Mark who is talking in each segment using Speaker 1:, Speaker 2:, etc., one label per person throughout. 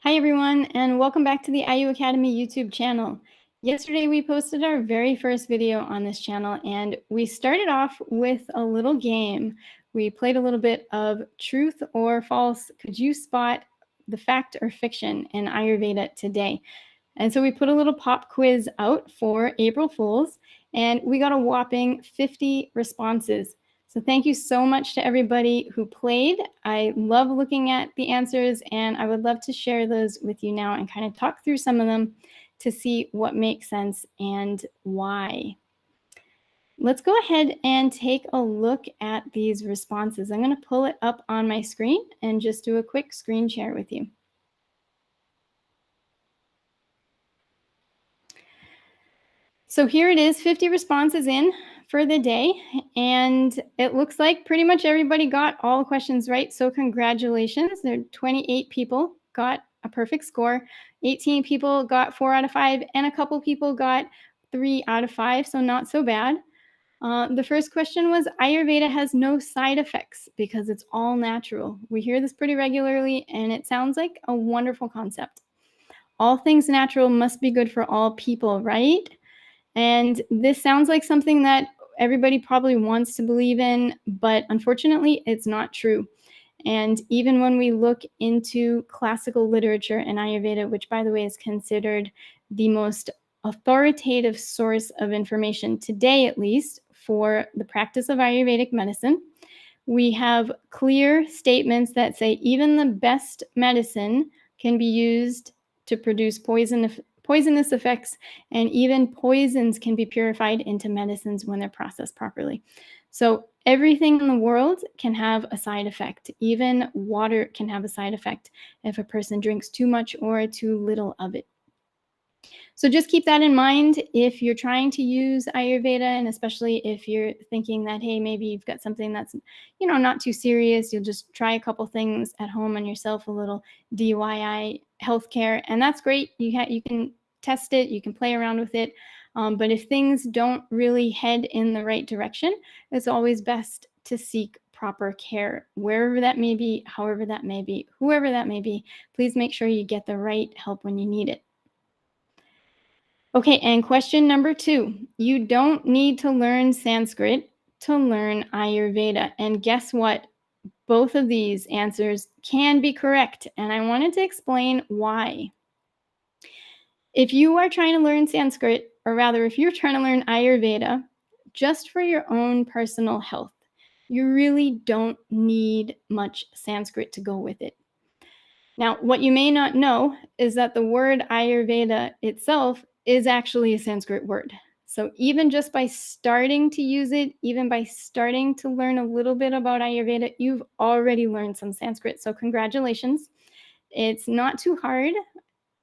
Speaker 1: Hi, everyone, and welcome back to the IU Academy YouTube channel. Yesterday, we posted our very first video on this channel, and we started off with a little game. We played a little bit of truth or false. Could you spot the fact or fiction in Ayurveda today? And so we put a little pop quiz out for April Fools, and we got a whopping 50 responses. So thank you so much to everybody who played. I love looking at the answers, and I would love to share those with you now and kind of talk through some of them to see what makes sense and why. Let's go ahead and take a look at these responses. I'm going to pull it up on my screen and just do a quick screen share with you. So here it is, 50 responses in for the day, and it looks like pretty much everybody got all the questions right, so congratulations. There are 28 people got a perfect score, 18 people got 4 out of 5, and a couple people got 3 out of 5, so not so bad. The first question was, Ayurveda has no side effects because it's all natural. We hear this pretty regularly, and it sounds like a wonderful concept. All things natural must be good for all people, right? And this sounds like something that everybody probably wants to believe in, but unfortunately, it's not true. And even when we look into classical literature and Ayurveda, which, by the way, is considered the most authoritative source of information today, at least, for the practice of Ayurvedic medicine, we have clear statements that say even the best medicine can be used to produce poisonous effects, and even poisons can be purified into medicines when they're processed properly. So everything in the world can have a side effect. Even water can have a side effect if a person drinks too much or too little of it. So just keep that in mind if you're trying to use Ayurveda, and especially if you're thinking that, hey, maybe you've got something that's, not too serious. You'll just try a couple things at home on yourself, a little DIY healthcare, and that's great. You can test it, you can play around with it. But if things don't really head in the right direction, it's always best to seek proper care, wherever that may be, however that may be, whoever that may be. Please make sure you get the right help when you need it. Okay, and question number 2. You don't need to learn Sanskrit to learn Ayurveda. And guess what? Both of these answers can be correct, and I wanted to explain why. If you are trying to learn Sanskrit, or rather, if you're trying to learn Ayurveda just for your own personal health, you really don't need much Sanskrit to go with it. Now, what you may not know is that the word Ayurveda itself is actually a Sanskrit word. So even just by starting to use it, even by starting to learn a little bit about Ayurveda, you've already learned some Sanskrit. So congratulations. It's not too hard,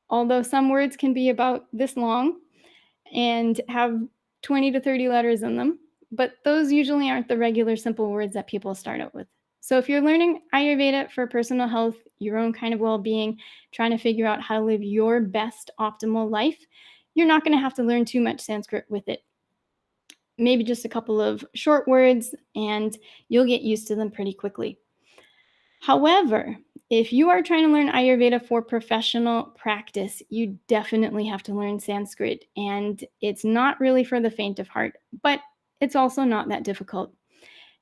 Speaker 1: although some words can be about this long and have 20 to 30 letters in them, but those usually aren't the regular simple words that people start out with. So if you're learning Ayurveda for personal health, your own kind of well-being, trying to figure out how to live your best optimal life, you're not going to have to learn too much Sanskrit with it. Maybe just a couple of short words, and you'll get used to them pretty quickly. However, if you are trying to learn Ayurveda for professional practice, you definitely have to learn Sanskrit, and it's not really for the faint of heart, but it's also not that difficult.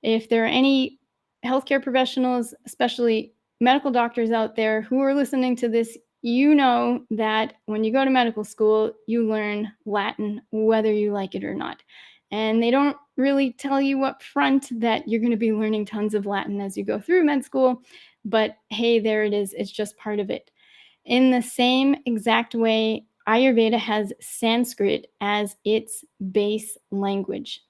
Speaker 1: If there are any healthcare professionals, especially medical doctors out there who are listening to this, you know that when you go to medical school, you learn Latin, whether you like it or not. And they don't really tell you up front that you're going to be learning tons of Latin as you go through med school, but hey, there it is. It's just part of it. In the same exact way, Ayurveda has Sanskrit as its base language.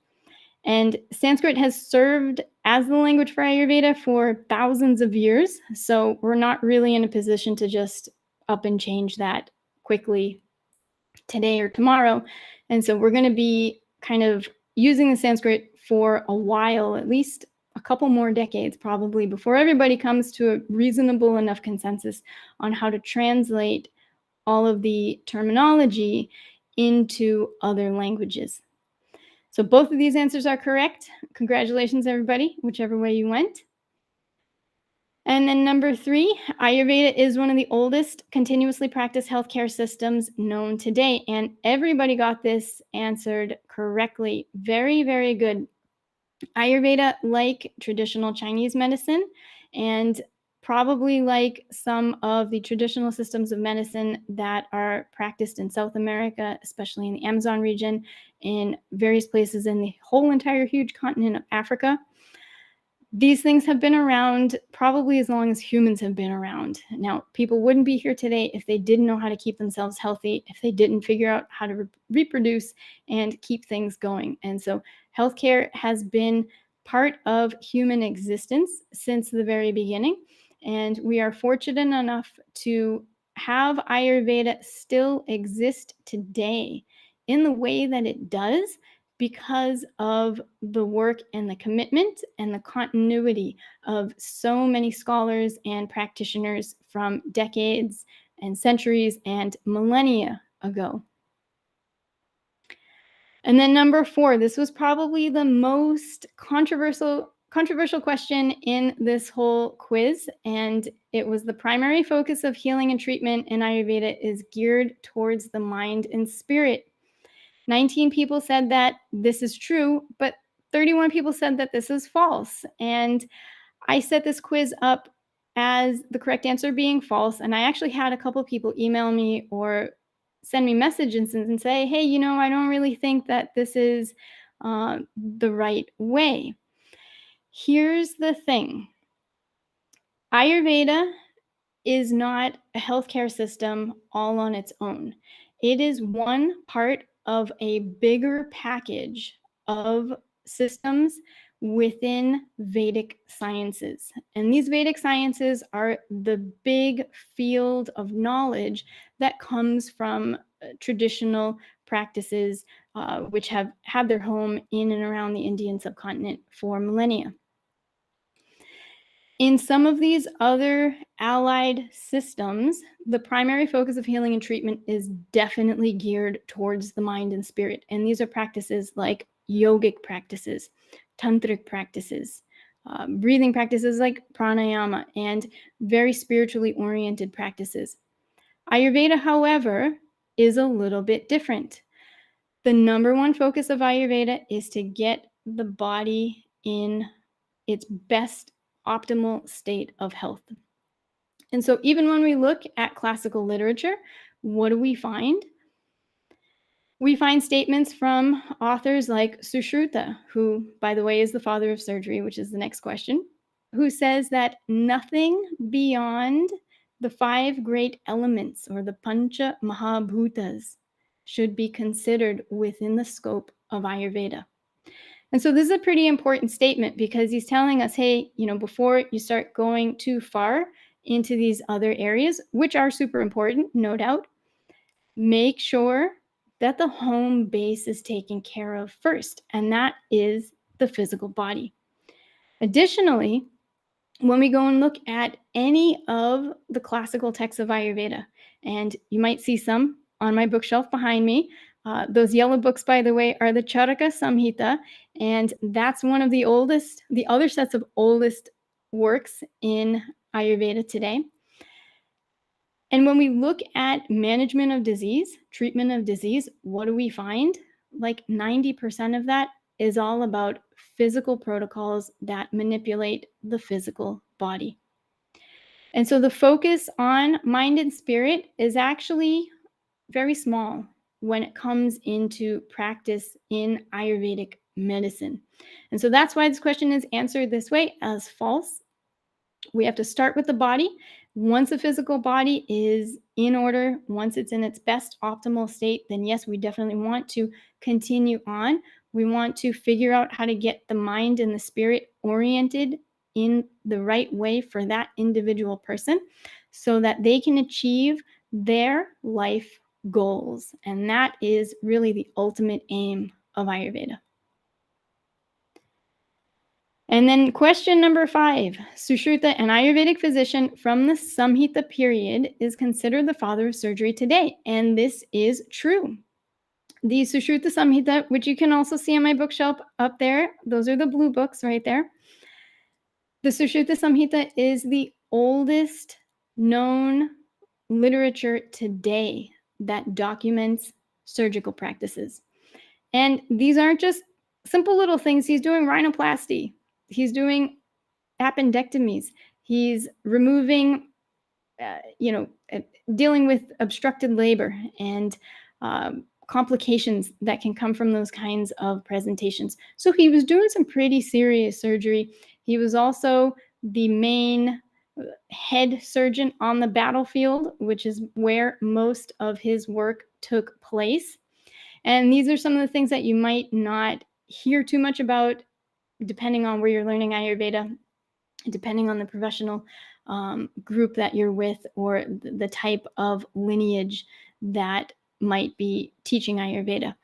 Speaker 1: And Sanskrit has served as the language for Ayurveda for thousands of years. So we're not really in a position to just up and change that quickly today or tomorrow. And so we're going to be kind of using the Sanskrit for a while, at least a couple more decades probably, before everybody comes to a reasonable enough consensus on how to translate all of the terminology into other languages. So both of these answers are correct. Congratulations, everybody, whichever way you went. And then number three, Ayurveda is one of the oldest continuously practiced healthcare systems known today. And everybody got this answered correctly. Very, very good. Ayurveda, like traditional Chinese medicine, and probably like some of the traditional systems of medicine that are practiced in South America, especially in the Amazon region, in various places in the whole entire huge continent of Africa. These things have been around probably as long as humans have been around. Now, people wouldn't be here today if they didn't know how to keep themselves healthy, if they didn't figure out how to reproduce and keep things going. And so, healthcare has been part of human existence since the very beginning. And we are fortunate enough to have Ayurveda still exist today in the way that it does because of the work and the commitment and the continuity of so many scholars and practitioners from decades and centuries and millennia ago. And then number four, this was probably the most controversial question in this whole quiz, and it was the primary focus of healing and treatment in Ayurveda is geared towards the mind and spirit. 19 people said that this is true, but 31 people said that this is false. And I set this quiz up as the correct answer being false. And I actually had a couple people email me or send me messages and say, hey, I don't really think that this is the right way. Here's the thing. Ayurveda is not a healthcare system all on its own. It is one part of a bigger package of systems within Vedic sciences. And these Vedic sciences are the big field of knowledge that comes from traditional practices, which have had their home in and around the Indian subcontinent for millennia. In some of these other allied systems, the primary focus of healing and treatment is definitely geared towards the mind and spirit. And these are practices like yogic practices, tantric practices, breathing practices like pranayama, and very spiritually oriented practices. Ayurveda, however, is a little bit different. The number one focus of Ayurveda is to get the body in its best optimal state of health. And so even when we look at classical literature, what do we find? We find statements from authors like Sushruta, who, by the way, is the father of surgery, which is the next question, who says that nothing beyond the five great elements or the Pancha Mahabhutas should be considered within the scope of Ayurveda. And so this is a pretty important statement because he's telling us, hey, before you start going too far into these other areas, which are super important, no doubt, make sure that the home base is taken care of first, and that is the physical body. Additionally, when we go and look at any of the classical texts of Ayurveda, and you might see some on my bookshelf behind me. Those yellow books, by the way, are the Charaka Samhita, and that's one of the other sets of oldest works in Ayurveda today. And when we look at management of disease, treatment of disease, what do we find? Like 90% of that is all about physical protocols that manipulate the physical body. And so the focus on mind and spirit is actually very small when it comes into practice in Ayurvedic medicine. And so that's why this question is answered this way as false. We have to start with the body. Once the physical body is in order, once it's in its best optimal state, then yes, we definitely want to continue on. We want to figure out how to get the mind and the spirit oriented in the right way for that individual person so that they can achieve their life goals. And that is really the ultimate aim of Ayurveda. And then question number 5, Sushruta, an Ayurvedic physician from the Samhita period, is considered the father of surgery today. And this is true. The Sushruta Samhita, which you can also see on my bookshelf up there, those are the blue books right there. The Sushruta Samhita is the oldest known literature today that documents surgical practices. And these aren't just simple little things. He's doing rhinoplasty, he's doing appendectomies, he's removing, you know, dealing with obstructed labor and complications that can come from those kinds of presentations. So he was doing some pretty serious surgery. He was also the main head surgeon on the battlefield, which is where most of his work took place. And these are some of the things that you might not hear too much about depending on where you're learning Ayurveda, depending on the professional group that you're with, or the type of lineage that might be teaching Ayurveda.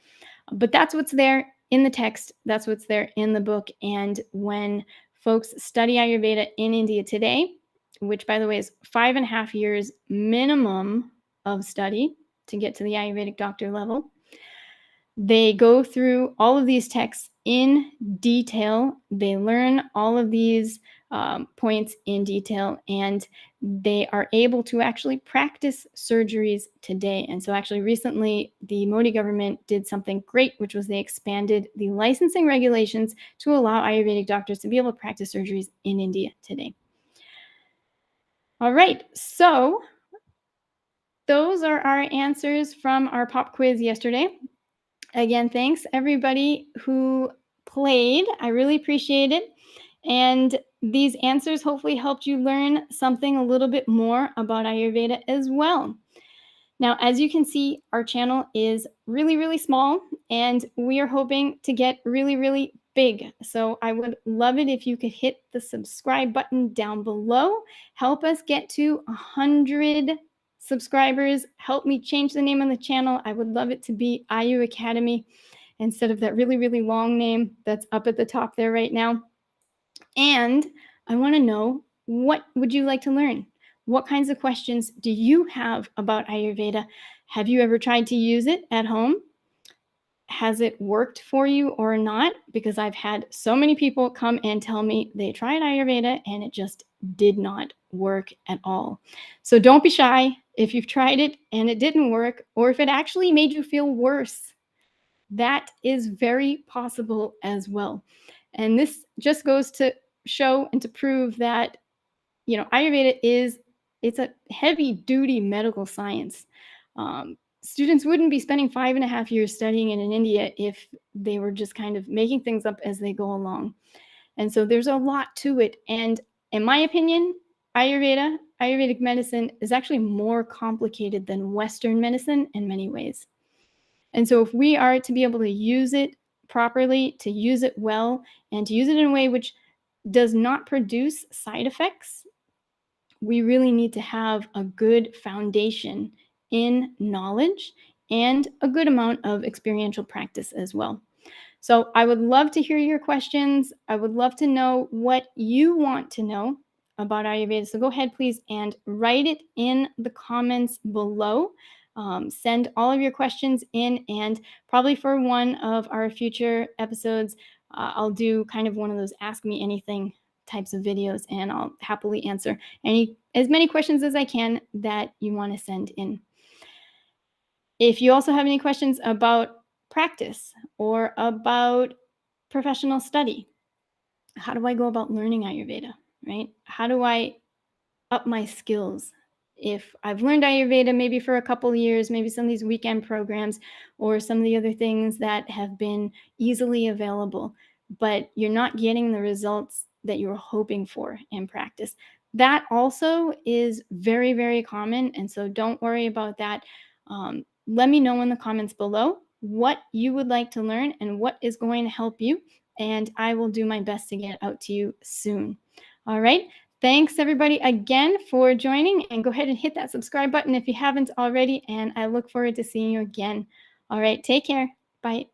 Speaker 1: But that's what's there in the text, that's what's there in the book. And when folks study Ayurveda in India today, which by the way is 5.5 years minimum of study to get to the Ayurvedic doctor level, they go through all of these texts in detail. They learn all of these points in detail, and they are able to actually practice surgeries today. And so, actually, recently, the Modi government did something great, which was they expanded the licensing regulations to allow Ayurvedic doctors to be able to practice surgeries in India today. All right, so those are our answers from our pop quiz yesterday. Again, thanks everybody who played. I really appreciate it. And these answers hopefully helped you learn something a little bit more about Ayurveda as well. Now, as you can see, our channel is really, really small, and we are hoping to get really, really big. So I would love it if you could hit the subscribe button down below. Help us get to 100 subscribers. Help me change the name of the channel. I would love it to be Ayu Academy instead of that really, really long name that's up at the top there right now. And I want to know, what would you like to learn? What kinds of questions do you have about Ayurveda? Have you ever tried to use it at home? Has it worked for you or not? Because I've had so many people come and tell me they tried Ayurveda and it just did not work at all. So don't be shy if you've tried it and it didn't work, or if it actually made you feel worse. That is very possible as well. And this just goes to show and to prove that, Ayurveda it's a heavy duty medical science. Students wouldn't be spending 5.5 years studying it in India if they were just kind of making things up as they go along. And so there's a lot to it. And in my opinion, Ayurvedic medicine is actually more complicated than Western medicine in many ways. And so if we are to be able to use it properly, to use it well, and to use it in a way which does not produce side effects, we really need to have a good foundation in knowledge and a good amount of experiential practice as well. So I would love to hear your questions. I would love to know what you want to know about Ayurveda. So go ahead, please, and write it in the comments below. Send all of your questions in, and probably for one of our future episodes, I'll do kind of one of those Ask Me Anything types of videos, and I'll happily answer as many questions as I can that you want to send in. If you also have any questions about practice or about professional study, how do I go about learning Ayurveda, right? How do I up my skills? If I've learned Ayurveda maybe for a couple of years, maybe some of these weekend programs or some of the other things that have been easily available, but you're not getting the results that you were hoping for in practice. That also is very, very common. And so don't worry about that. Let me know in the comments below what you would like to learn and what is going to help you. And I will do my best to get out to you soon. All right. Thanks everybody again for joining, and go ahead and hit that subscribe button if you haven't already. And I look forward to seeing you again. All right. Take care. Bye.